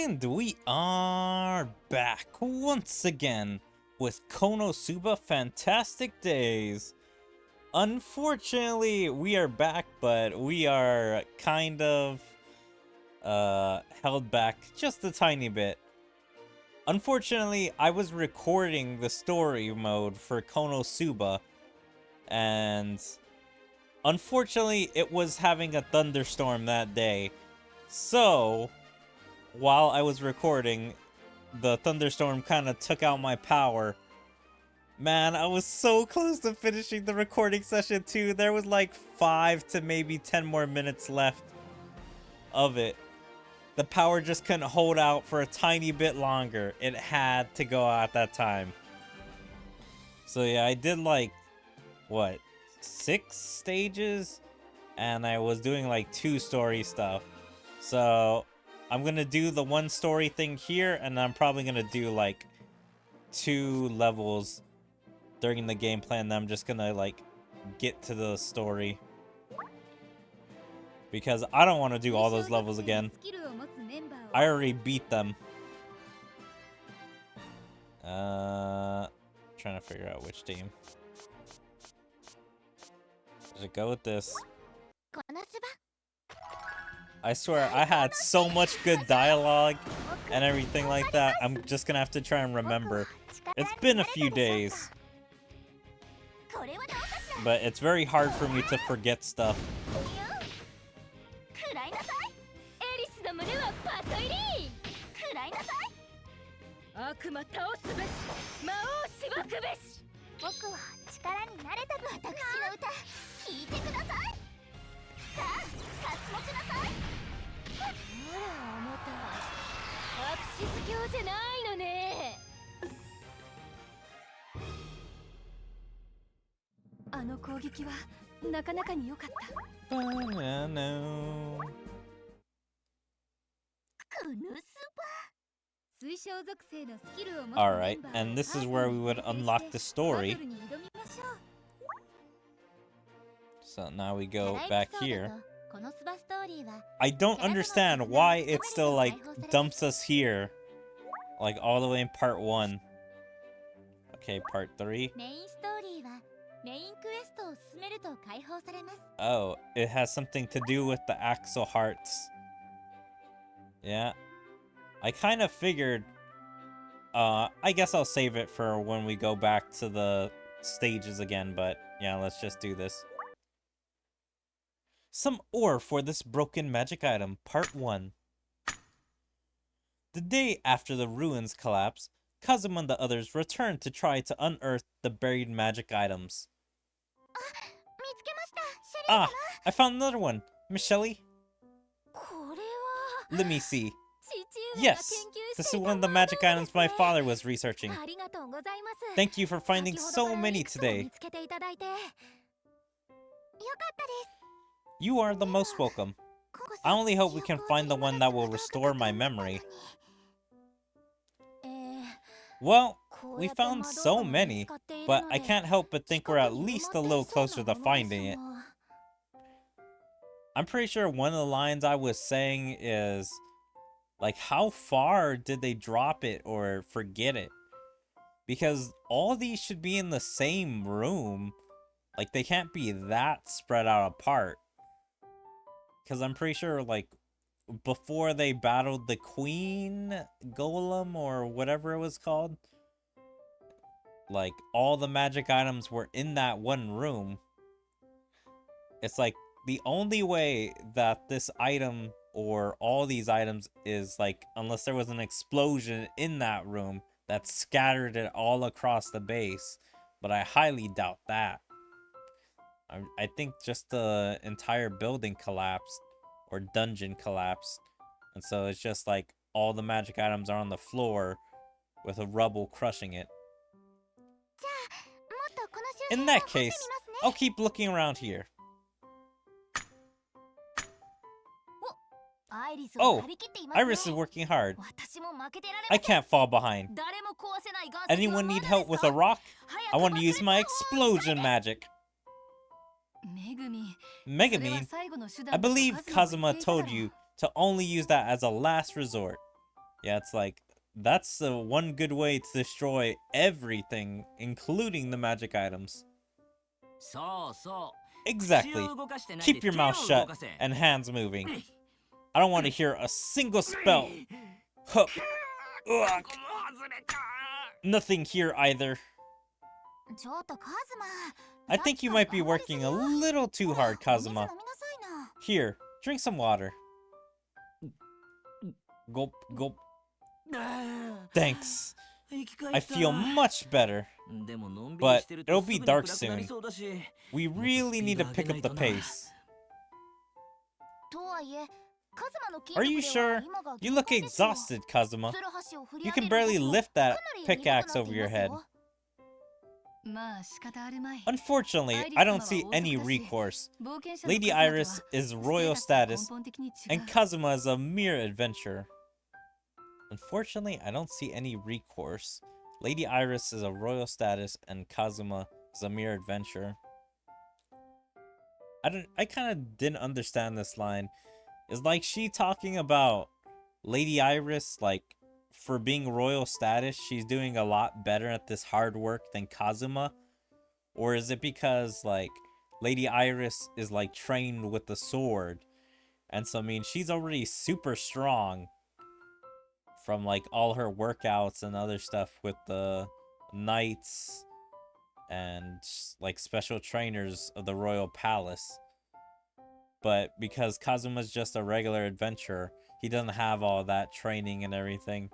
And we are back once again with KonoSuba Fantastic Days. Unfortunately, we are back, but we are kind of held back just a tiny bit. Unfortunately, I was recording the story mode for KonoSuba, and unfortunately, it was having a thunderstorm that day. So, while I was recording, the thunderstorm kind of took out my power. Man, I was so close to finishing the recording session too. There was like 5 to maybe 10 more minutes left of it. The power just couldn't hold out for a tiny bit longer. It had to go out at that time. So yeah, I did like, what, 6 stages? And I was doing like 2 story stuff. So I'm gonna do the 1 story thing here, and I'm probably gonna do like 2 levels during the game plan. I'm just gonna like get to the story, because I don't want to do all those levels again. I already beat them. Trying to figure out which team. Does it go with this? I swear, I had so much good dialogue and everything like that. I'm just gonna have to try and remember. It's been a few days, but it's very hard for me to forget stuff. Alright, and this is where we would unlock the story. So now we go back here. I don't understand why it still like dumps us here, like all the way in part 1. Okay, part 3. Oh, it has something to do with the Axel Hearts. Yeah, I kind of figured. I guess I'll save it for when we go back to the stages again, but yeah, let's just do this. Some ore for this broken magic item, part 1. The day after the ruins collapse, Kazuma and the others returned to try to unearth the buried magic items. Ah, I found another one. Miss Shelley? Let me see. Yes, this is one of the magic items my father was researching. Thank you for finding so many today. You are the most welcome. I only hope we can find the one that will restore my memory. Well, we found so many, but I can't help but think we're at least a little closer to finding it. I'm pretty sure one of the lines I was saying is, like, how far did they drop it or forget it? Because all these should be in the same room. Like, they can't be that spread out apart. Because I'm pretty sure, like, before they battled the Queen Golem or whatever it was called, like, all the magic items were in that one room. It's like, the only way that this item or all these items is, like, unless there was an explosion in that room that scattered it all across the base. But I highly doubt that. I think just the entire building collapsed, or dungeon collapsed, and so it's just like all the magic items are on the floor with a rubble crushing it. In that case, I'll keep looking around here. Oh, Iris is working hard. I can't fall behind. Anyone need help with a rock? I want to use my explosion magic. Megumin, I believe Kazuma told you to only use that as a last resort. Yeah, it's like, that's the one good way to destroy everything, including the magic items. Exactly. Keep your mouth shut and hands moving. I don't want to hear a single spell. Huh. Ugh. Nothing here either. I think you might be working a little too hard, Kazuma. Here, drink some water. Gulp, gulp. Thanks. I feel much better. But it'll be dark soon. We really need to pick up the pace. Are you sure? You look exhausted, Kazuma. You can barely lift that pickaxe over your head. Unfortunately, I don't see any recourse. Lady Iris is royal status, and Kazuma is a mere adventurer. Unfortunately, I don't see any recourse. Lady Iris is a royal status, and Kazuma is a mere adventurer. I kind of didn't understand this line. Is like she talking about Lady Iris, like, for being royal status, she's doing a lot better at this hard work than Kazuma? Or is it because, like, Lady Iris is, like, trained with the sword? And so, I mean, she's already super strong from, like, all her workouts and other stuff with the knights and, like, special trainers of the royal palace. But because Kazuma's just a regular adventurer, he doesn't have all that training and everything.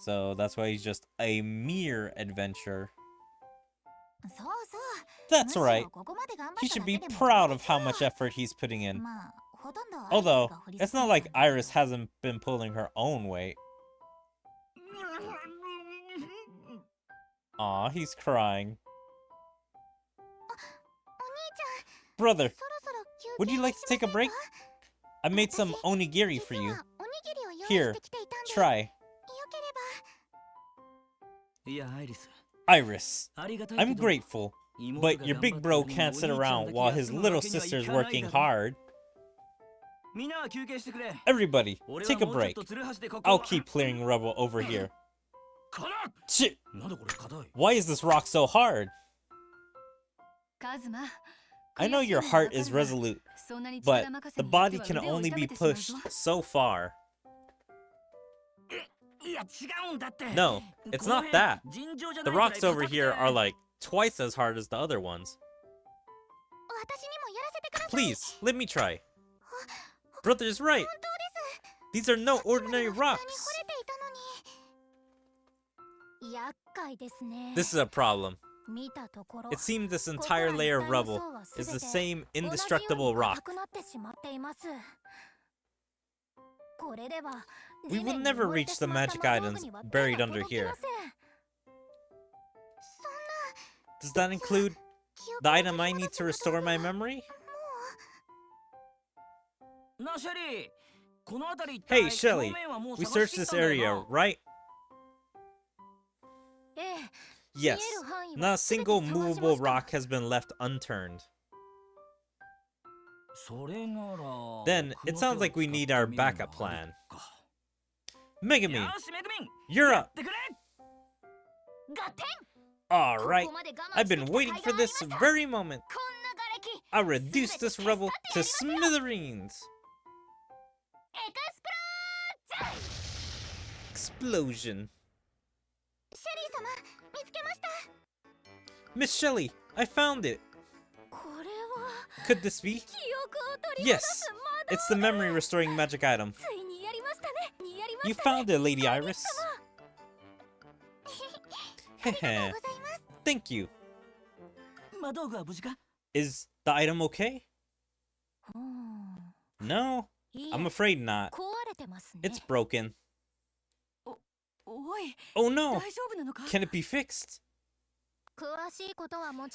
So that's why he's just a mere adventurer. That's right. He should be proud of how much effort he's putting in. Although, it's not like Iris hasn't been pulling her own weight. Aw, he's crying. Brother, would you like to take a break? I made some onigiri for you. Here, try. Iris, I'm grateful, but your big bro can't sit around while his little sister's working hard. Everybody, take a break. I'll keep clearing rubble over here. Shit! Why is this rock so hard? I know your heart is resolute, but the body can only be pushed so far. No, it's not that. The rocks over here are like twice as hard as the other ones. Please, let me try. Brother's right. These are no ordinary rocks. This is a problem. It seems this entire layer of rubble is the same indestructible rock. We will never reach the magic items buried under here. Does that include the item I need to restore my memory? Hey, Shelly, we searched this area, right? Yes, not a single movable rock has been left unturned. Then, it sounds like we need our backup plan. Megumin, you're up! Alright, I've been waiting for this very moment. I'll reduce this rubble to smithereens. Explosion. Miss Shelly, I found it. Could this be? Yes, it's the memory restoring magic item. You found it, Lady Iris. Hehe. Thank you. Is the item okay? No, I'm afraid not. It's broken. Oh no! Can it be fixed?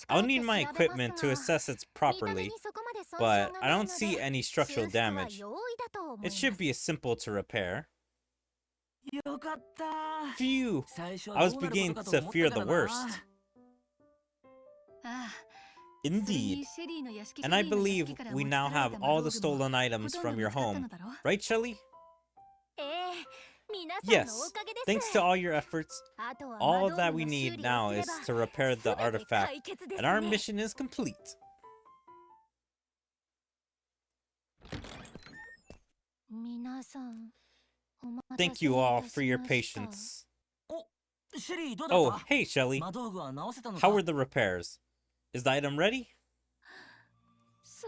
I'll need my equipment to assess it properly, but I don't see any structural damage. It should be simple to repair. Phew! I was beginning to fear the worst. Indeed. And I believe we now have all the stolen items from your home. Right, Shelly? Yes, thanks to all your efforts, all that we need now is to repair the artifact, and our mission is complete. Thank you all for your patience. Oh, hey, Shelly. How were the repairs? Is the item ready?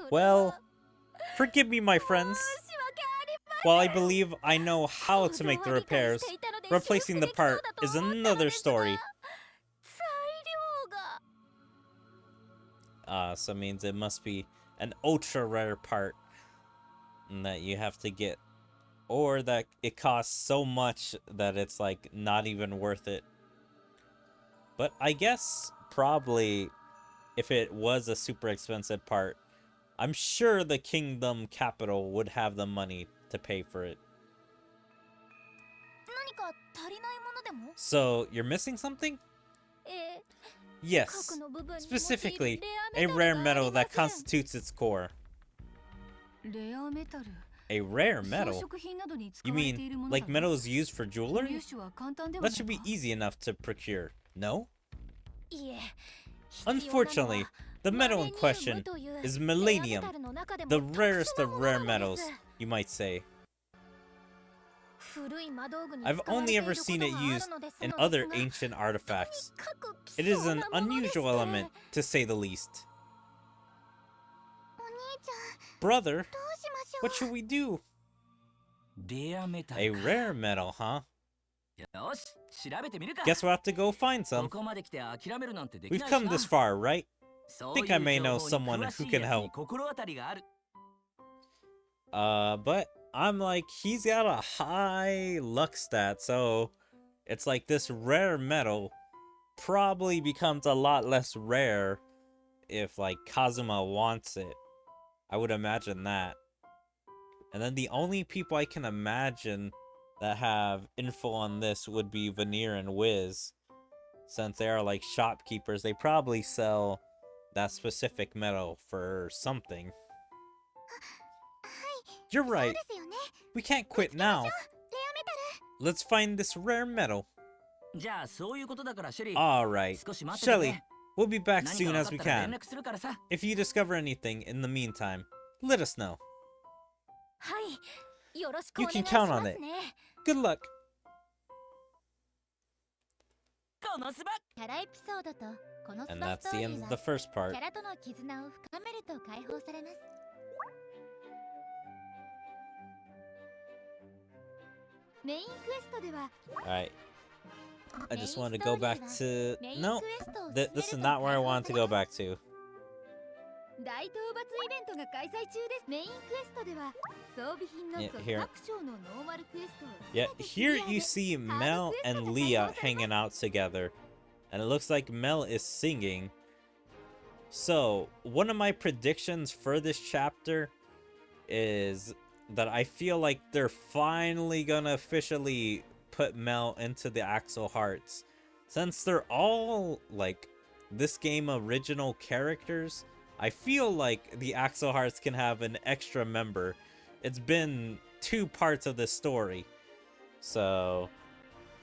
Well, forgive me, my friends. While I believe I know how to make the repairs, replacing the part is another story. So it means it must be an ultra rare part that you have to get, or that it costs so much that it's like not even worth it. But I guess probably if it was a super expensive part, I'm sure the kingdom capital would have the money to pay for it. So you're missing something? Yes, specifically a rare metal that constitutes its core. A rare metal? You mean like metals used for jewelry? That should be easy enough to procure, no? Unfortunately, the metal in question is millennium, the rarest of rare metals, you might say. I've only ever seen it used in other ancient artifacts. It is an unusual element, to say the least. Brother, what should we do? A rare metal, huh? Guess we'll have to go find some. We've come this far, right? Think I may know someone who can help. But I'm like, he's got a high luck stat, so it's like this rare metal probably becomes a lot less rare if like Kazuma wants it. I would imagine that. And then the only people I can imagine that have info on this would be Veneer and Wiz. Since they are like shopkeepers, they probably sell that specific metal for something. You're right. We can't quit now. Let's find this rare metal. Alright. Shelly, we'll be back soon as we can. If you discover anything in the meantime, let us know. You can count on it. Good luck. And that's the end of the first part. Alright. I just want to go back to... No, this is not where I want to go back to. Yeah, here you see Mel and Leah hanging out together. And it looks like Mel is singing. So, one of my predictions for this chapter is that I feel like they're finally gonna officially put Mel into the Axel Hearts. Since they're all, like, this game original characters, I feel like the Axel Hearts can have an extra member. It's been 2 parts of this story. So,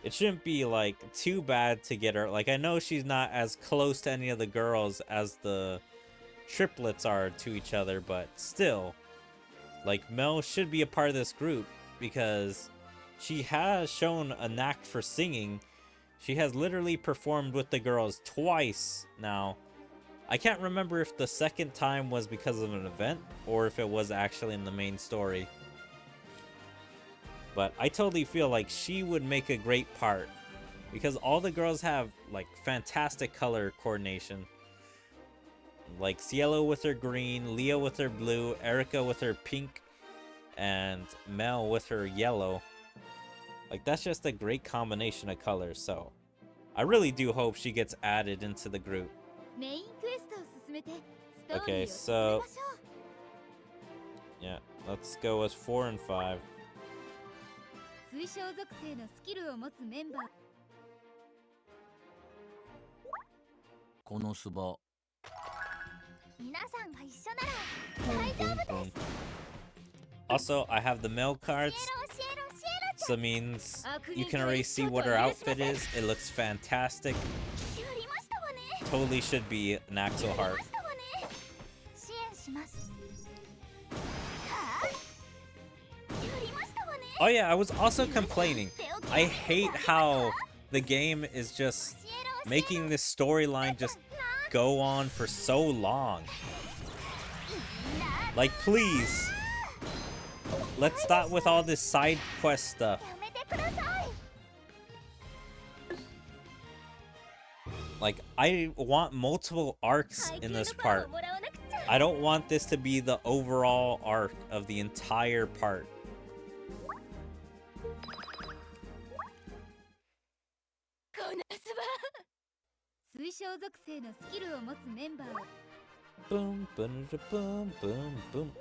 it shouldn't be, like, too bad to get her. Like, I know she's not as close to any of the girls as the triplets are to each other, but still. Like, Mel should be a part of this group because she has shown a knack for singing. She has literally performed with the girls twice now. I can't remember if the second time was because of an event or if it was actually in the main story. But I totally feel like she would make a great part because all the girls have like fantastic color coordination. Like Cielo with her green, Leah with her blue, Erica with her pink, and Mel with her yellow. Like, that's just a great combination of colors, so I really do hope she gets added into the group. Okay, so yeah, let's go with 4 and 5. KonoSuba. Also, I have the mail cards. So means you can already see what her outfit is. It looks fantastic. Totally should be an Axel Heart. Oh yeah, I was also complaining. I hate how the game is just making this storyline just go on for so long. Like, please, let's stop with all this side quest stuff. Like, I want multiple arcs in this part. I don't want this to be the overall arc of the entire part. Boom, boom, boom, boom, boom.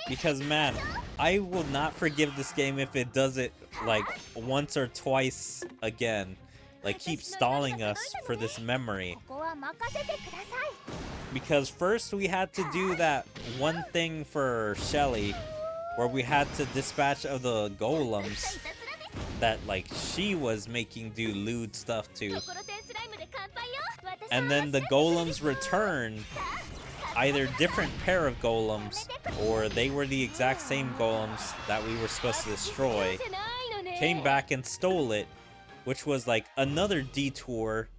Because man, I will not forgive this game if it does it like once or twice again. Like, keep stalling us for this memory. Because first we had to do that one thing for Shelly, where we had to dispatch of the golems that like she was making do lewd stuff to. And then the golems returned, either different pair of golems, or they were the exact same golems that we were supposed to destroy, came back and stole it, which was like another detour,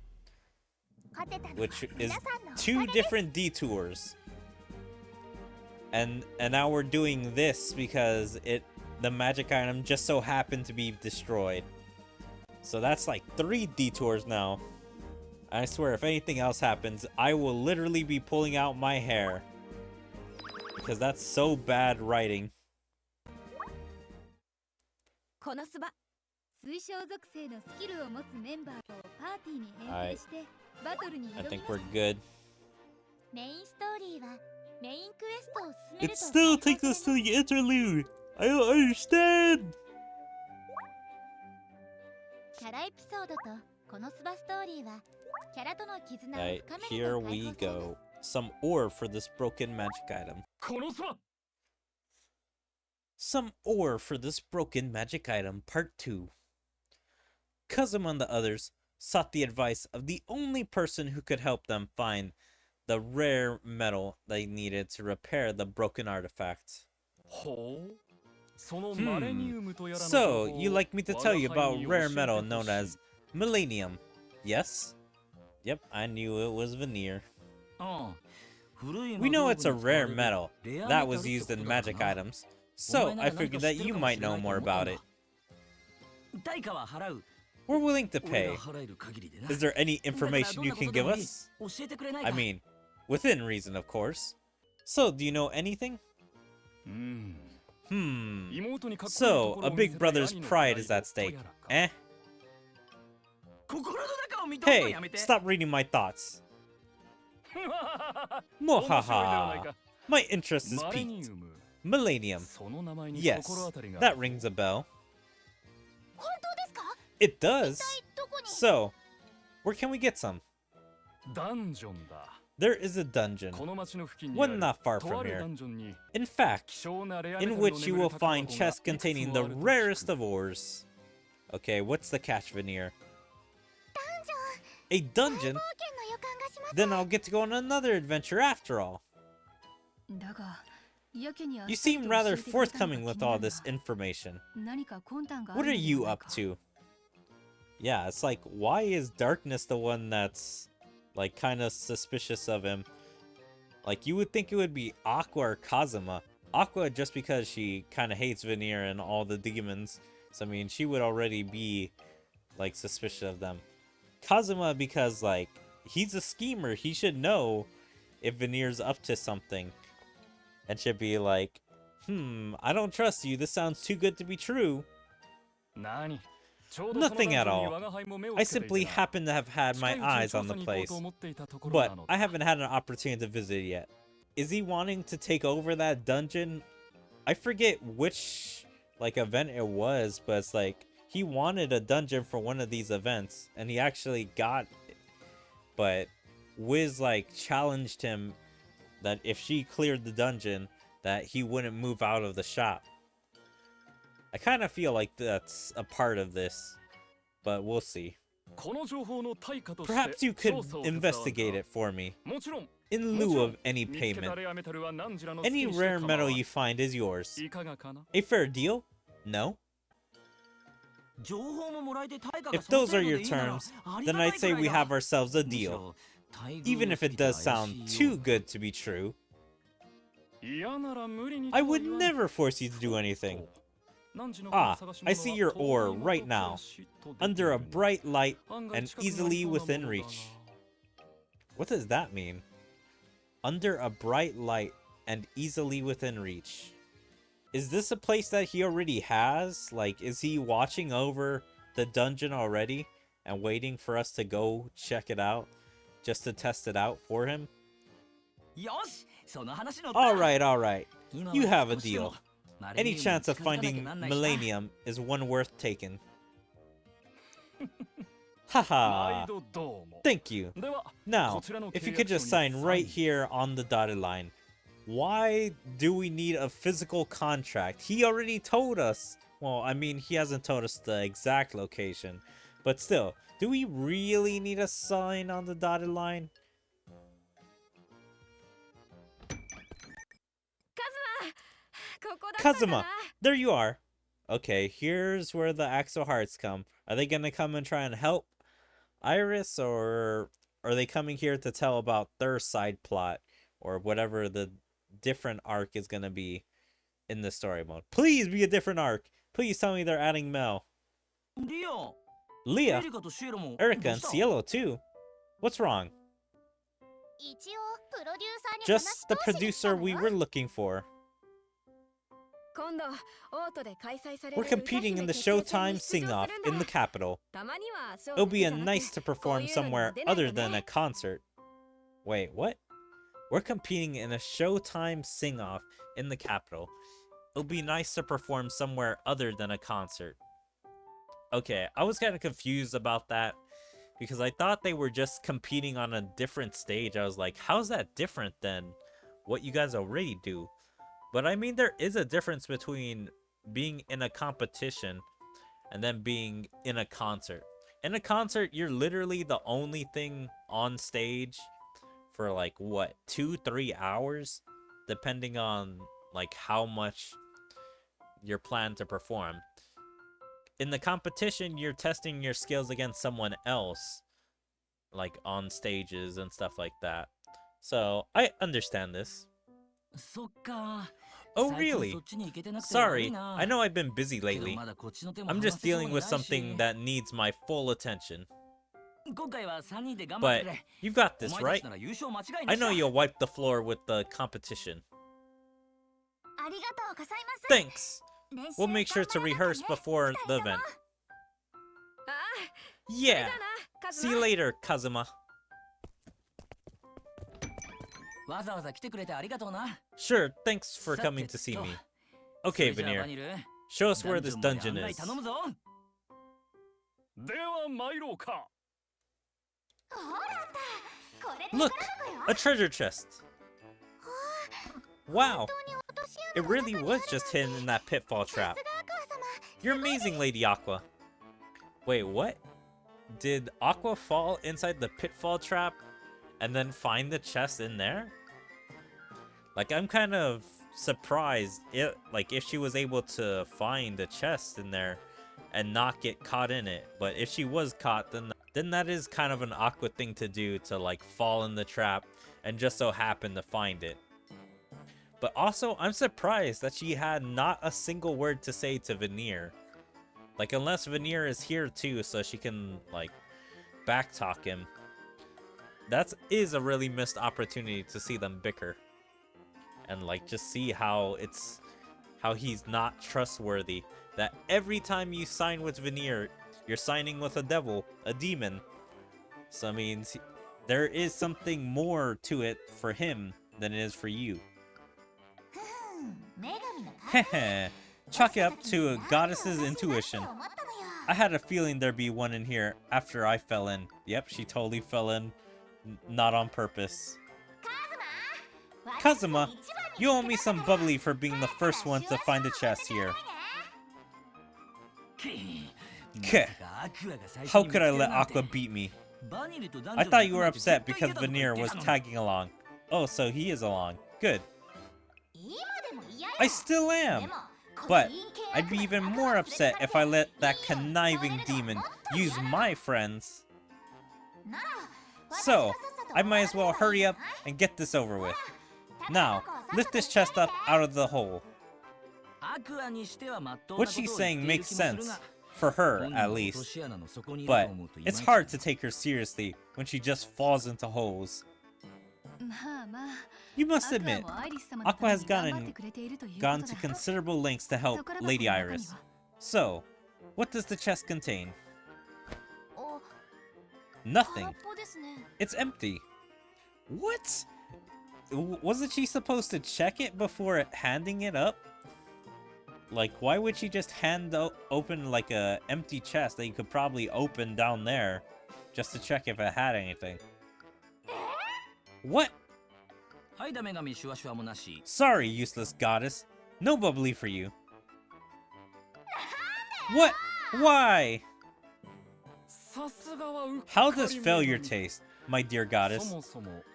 which is 2 different detours. And now we're doing this because the magic item just so happened to be destroyed. So that's like 3 detours now. I swear, if anything else happens, I will literally be pulling out my hair. Because that's so bad writing. Alright, I think we're good. It still takes us to the interlude! I don't understand! Alright, here we go. Some ore for this broken magic item. Some ore for this broken magic item, part 2. Kazuma and the others sought the advice of the only person who could help them find the rare metal they needed to repair the broken artifact. So, you'd like me to tell you about rare metal known as Millennium, yes? Yep, I knew it was veneer. We know it's a rare metal that was used in magic items, so I figured that you might know more about it. We're willing to pay. Is there any information you can give us? I mean, within reason, of course. So, do you know anything? So, a big brother's pride is at stake, eh? Hey, stop reading my thoughts. Mohaha. My interest is piqued. Millennium. Yes, that rings a bell. It does. So, where can we get some? There is a dungeon, one not far from here. In fact, in which you will find chests containing the rarest of ores. Okay, what's the catch, Veneer? A dungeon? Then I'll get to go on another adventure after all. You seem rather forthcoming with all this information. What are you up to? Yeah, it's like, why is Darkness the one that's, like, kind of suspicious of him? Like, you would think it would be Aqua or Kazuma. Aqua just because she kind of hates Veneer and all the demons. So, I mean, she would already be, like, suspicious of them. Kazuma because, like, he's a schemer. He should know if Veneer's up to something. And should be like, I don't trust you. This sounds too good to be true. Nothing at all. I simply happen to have had my eyes on the place. But I haven't had an opportunity to visit it yet. Is he wanting to take over that dungeon? I forget which, like, event it was, but it's like, he wanted a dungeon for one of these events, and he actually got it. But Wiz, like, challenged him that if she cleared the dungeon, that he wouldn't move out of the shop. I kind of feel like that's a part of this, but we'll see. Perhaps you could investigate it for me, in lieu of any payment. Any rare metal you find is yours. A fair deal? No? If those are your terms, then I'd say we have ourselves a deal. Even if it does sound too good to be true. I would never force you to do anything. Ah, I see your ore right now, under a bright light and easily within reach. What does that mean? Under a bright light and easily within reach. Is this a place that he already has? Like, is he watching over the dungeon already and waiting for us to go check it out? Just to test it out for him? Alright. You have a deal. Any chance of finding Millennium is one worth taking. Haha. Thank you. Now, if you could just sign right here on the dotted line. Why do we need a physical contract? He already told us. Well, I mean, he hasn't told us the exact location. But still, do we really need a sign on the dotted line? Kazuma! There you are! Okay, here's where the Axel Hearts come. Are they gonna come and try and help Iris, or are they coming here to tell about their side plot? Or whatever the different arc is gonna be in the story mode. Please be a different arc! Please tell me they're adding Mel. Leah, Erika, and Cielo too. What's wrong? Just the producer we were looking for. We're competing in the Showtime Sing-Off in the capital. It'll be nice to perform somewhere other than a concert. Wait, what? We're competing in a Showtime Sing-Off in the capital. It'll be nice to perform somewhere other than a concert. Okay, I was kind of confused about that because I thought they were just competing on a different stage. I was like, how's that different than what you guys already do? But I mean, there is a difference between being in a competition and then being in a concert. In a concert, you're literally the only thing on stage for like, what, 2-3 hours? Depending on like how much you're planned to perform. In the competition, you're testing your skills against someone else, like on stages and stuff like that. So, I understand this. Oh, really? Sorry, I know I've been busy lately. I'm just dealing with something that needs my full attention. But you've got this, right? I know you'll wipe the floor with the competition. Thanks! We'll make sure to rehearse before the event. Yeah! See you later, Kazuma. Sure, thanks for coming to see me. Okay, Veneer. Show us where this dungeon is. Look! A treasure chest! Wow! It really was just hidden in that pitfall trap. You're amazing, Lady Aqua. Wait, what? Did Aqua fall inside the pitfall trap and then find the chest in there? Like, I'm kind of surprised if she was able to find the chest in there and not get caught in it. But if she was caught, then that is kind of an Aqua thing to do, to like fall in the trap and just so happen to find it. But also, I'm surprised that she had not a single word to say to Veneer. Like, unless Veneer is here too, so she can, like, backtalk him. That is a really missed opportunity to see them bicker. And, like, just see how he's not trustworthy. That every time you sign with Veneer, you're signing with a devil, a demon. So, I mean, there is something more to it for him than it is for you. Heh, chalk it up to a goddess's intuition. I had a feeling there'd be one in here after I fell in. Yep, she totally fell in, not on purpose. Kazuma, You owe me some bubbly for being the first one to find the chest here. Keh. How could I let Aqua beat me? I thought you were upset because Veneer was tagging along. Oh, so he is along. Good. I still am. But I'd be even more upset if I let that conniving demon use my friends. So, I might as well hurry up and get this over with. Now, lift this chest up out of the hole. What she's saying makes sense. For her, at least. But it's hard to take her seriously when she just falls into holes. You must admit, Aqua has gone to considerable lengths to help Lady Iris. So, what does the chest contain? Nothing. It's empty. What? Wasn't she supposed to check it before handing it up? Like, why would she just hand open like a empty chest that you could probably open down there just to check if it had anything? What? Sorry, useless goddess. No bubbly for you. What? Why? How does failure taste, my dear goddess?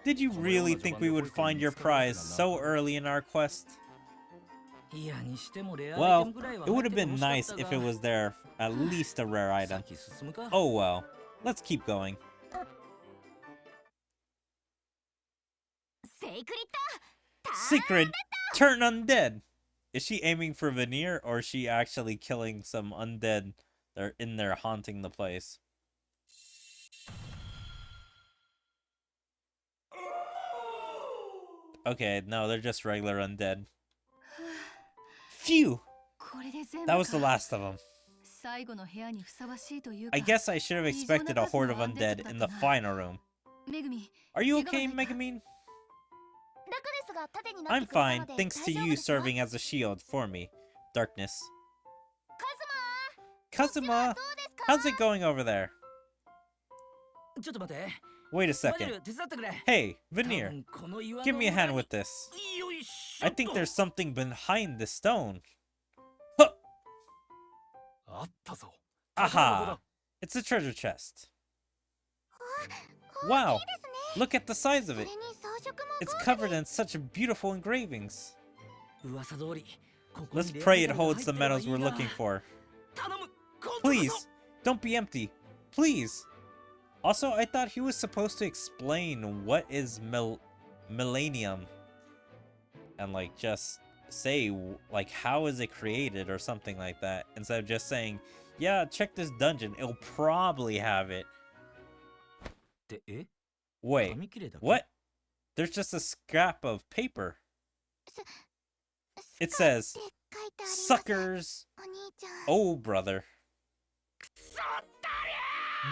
Did you really think we would find your prize so early in our quest? Well, it would have been nice if it was there, at least a rare item. Oh well, let's keep going. Secret, turn undead! Is she aiming for Veneer, or is she actually killing some undead that are in there haunting the place? Okay, no, they're just regular undead. Phew! That was the last of them. I guess I should have expected a horde of undead in the final room. Are you okay, Megumin? I'm fine, thanks to you serving as a shield for me. Darkness. Kazuma! How's it going over there? Wait a second. Hey, Veneer, give me a hand with this. I think there's something behind this stone. Huh. Aha! It's a treasure chest. Wow! Look at the size of it. It's covered in such beautiful engravings. Let's pray it holds the metals we're looking for. Please, don't be empty. Please. Also, I thought he was supposed to explain what is millennium. And like just say like how is it created or something like that. Instead of just saying, yeah, check this dungeon. It'll probably have it. Wait, what? There's just a scrap of paper. It says, suckers. Oh, brother.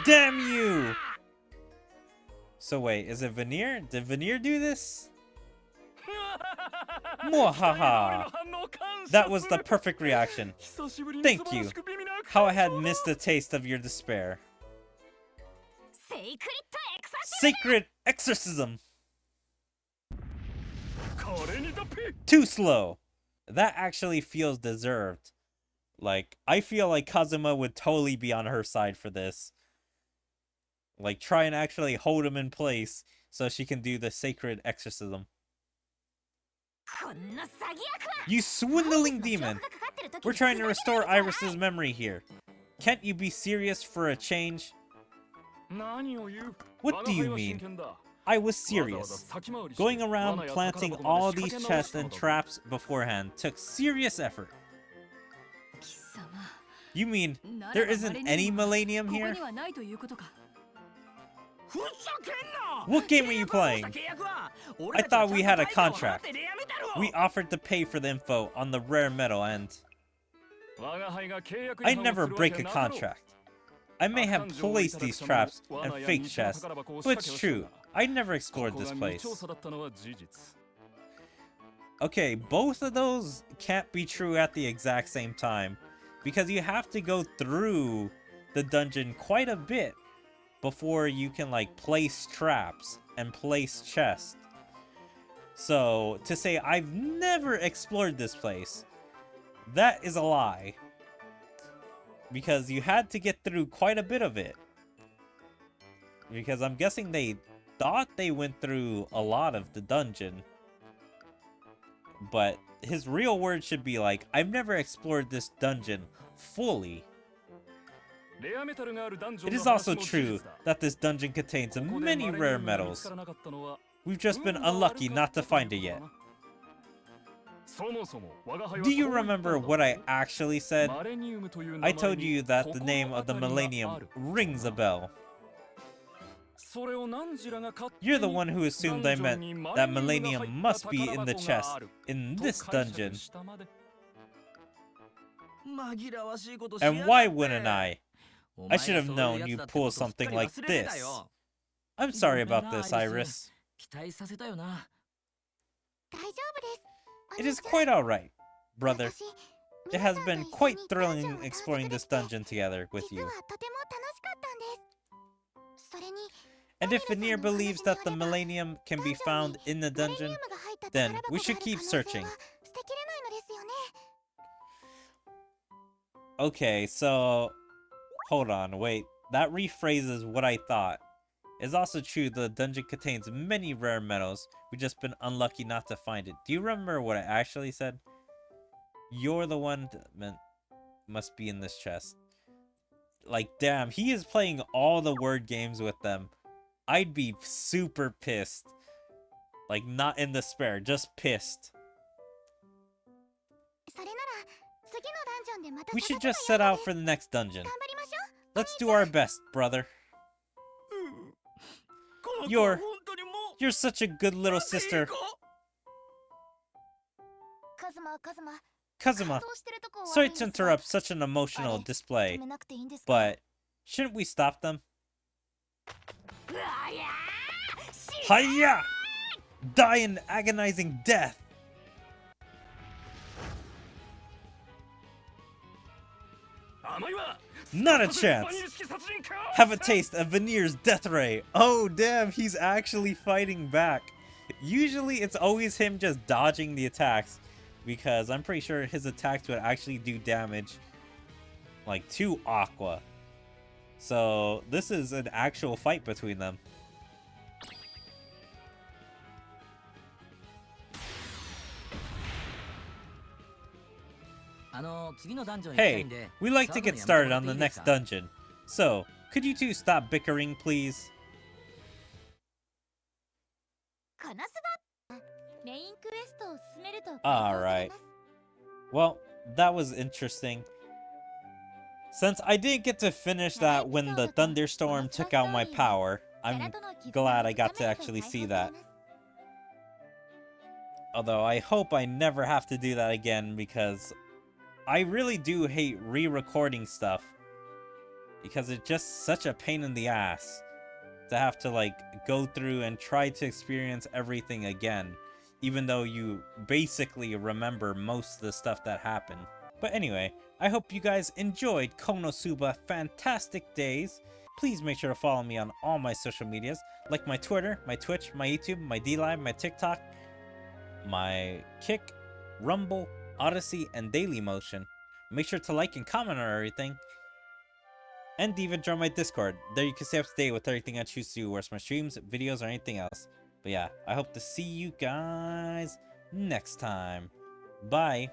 Damn you! So wait, is it Veneer? Did Veneer do this? Mwahaha! That was the perfect reaction. Thank you. How I had missed a taste of your despair. Sacred exorcism! Too slow. That actually feels deserved. Like, I feel like Kazuma would totally be on her side for this. Like, try and actually hold him in place so she can do the sacred exorcism. You swindling demon! We're trying to restore Iris's memory here. Can't you be serious for a change? What do you mean? I was serious. Going around planting all these chests and traps beforehand took serious effort. You mean there isn't any millennium here? What game are you playing? I thought we had a contract. We offered to pay for the info on the rare metal and... I never break a contract. I may have placed these traps and fake chests, but it's true. I never explored this place. Okay, both of those can't be true at the exact same time, because you have to go through the dungeon quite a bit before you can like place traps and place chests. So, to say I've never explored this place, that is a lie. Because you had to get through quite a bit of it. Because I'm guessing they thought they went through a lot of the dungeon. But his real words should be like, I've never explored this dungeon fully. It is also true that this dungeon contains many rare metals. We've just been unlucky not to find it yet. Do you remember what I actually said? I told you that the name of the Millennium rings a bell. You're the one who assumed I meant that Millennium must be in the chest in this dungeon. And why wouldn't I? I should have known you'd pull something like this. I'm sorry about this, Iris. It is quite alright, brother. It has been quite thrilling exploring this dungeon together with you. And if Veneer believes that the Millennium can be found in the dungeon, then we should keep searching. Okay, so... Hold on, wait. That rephrases what I thought. It's also true the dungeon contains many rare metals. We've just been unlucky not to find it. Do you remember what I actually said? You're the one that must be in this chest. Like, damn, he is playing all the word games with them. I'd be super pissed. Like, not in despair, just pissed. We should just set out for the next dungeon. Let's do our best, brother. You're such a good little sister. Kazuma, sorry to interrupt such an emotional display, but shouldn't we stop them? Hiya! Die an agonizing death! Not a chance! Have a taste of Veneer's death ray! Oh damn, he's actually fighting back. Usually it's always him just dodging the attacks, because I'm pretty sure his attacks would actually do damage, like, to Aqua. So this is an actual fight between them. Hey, we'd like to get started on the next dungeon. So, could you two stop bickering, please? Alright. Well, that was interesting. Since I didn't get to finish that when the thunderstorm took out my power, I'm glad I got to actually see that. Although I hope I never have to do that again, because I really do hate re-recording stuff. Because it's just such a pain in the ass to have to, like, go through and try to experience everything again, even though you basically remember most of the stuff that happened. But anyway, I hope you guys enjoyed KonoSuba Fantastic Days. Please make sure to follow me on all my social medias, like my Twitter, my Twitch, my YouTube, my DLive, my TikTok, my Kick, Rumble, Odyssey, and Dailymotion. Make sure to like and comment on everything. And even join my Discord. There you can stay up to date with everything I choose to do, where's my streams, videos, or anything else. But yeah, I hope to see you guys next time. Bye.